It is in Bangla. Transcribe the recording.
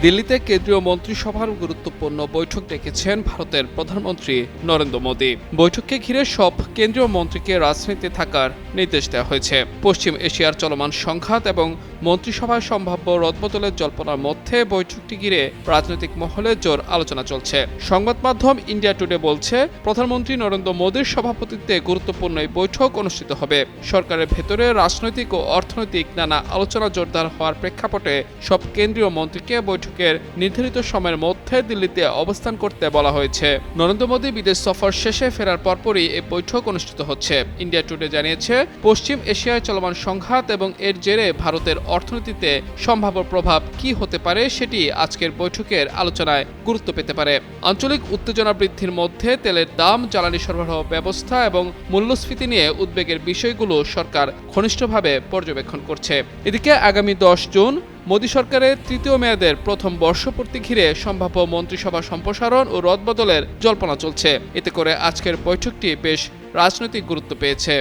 দিল্লিতে কেন্দ্রীয় মন্ত্রিসভার গুরুত্বপূর্ণ বৈঠক ডেকেছেন ভারতের প্রধানমন্ত্রী নরেন্দ্র মোদী। বৈঠককে ঘিরে সব কেন্দ্রীয় মন্ত্রীকে রাজনীতিতে থাকার নির্দেশ দেওয়া হয়েছে। পশ্চিম এশিয়ার চলমান সংঘাত এবং মন্ত্রিসভায় সম্ভাব্য রদবদলের জল্পনার মধ্যে বৈঠকটি ঘিরে রাজনৈতিক মহলে জোর আলোচনা চলছে। সংবাদ মাধ্যম ইন্ডিয়া টুডে বলছে, প্রধানমন্ত্রী নরেন্দ্র মোদীর সভাপতিত্বে গুরুত্বপূর্ণ এই বৈঠক অনুষ্ঠিত হবে। সরকারের ভেতরে রাজনৈতিক ও অর্থনৈতিক নানা আলোচনা জোরদার হওয়ার প্রেক্ষাপটে সব কেন্দ্রীয় মন্ত্রীকে বৈঠকের নির্ধারিত সময়ের মধ্যে দিল্লিতে অবস্থান করতে বলা হয়েছে। নরেন্দ্র মোদী বিদেশ সফর শেষে ফেরার পরপরই এই বৈঠক অনুষ্ঠিত হচ্ছে। ইন্ডিয়া টুডে জানিয়েছে, পশ্চিম এশিয়ায় চলমান সংঘাত এবং এর জেরে ভারতের অর্থনীতিতে সম্ভাব্য প্রভাব কি হতে পারে সেটি আজকের বৈঠকের আলোচনায় গুরুত্ব পেতে পারে। আঞ্চলিক উত্তেজনা বৃদ্ধির মধ্যে তেলের দাম, জ্বালানি সরবরাহ ব্যবস্থা এবং মূল্যস্ফীতি নিয়ে উদ্বেগের বিষয়গুলো সরকার ঘনিষ্ঠভাবে পর্যবেক্ষণ করছে। এদিকে আগামী 10 জুন মোদী সরকারের তৃতীয় মেয়াদের প্রথম বর্ষপূর্তি ঘিরে সম্ভাব্য মন্ত্রিসভা সম্প্রসারণ ও রদবদলের জল্পনা চলছে। এতে করে আজকের বৈঠকটি বেশ রাজনৈতিক গুরুত্ব পেয়েছে।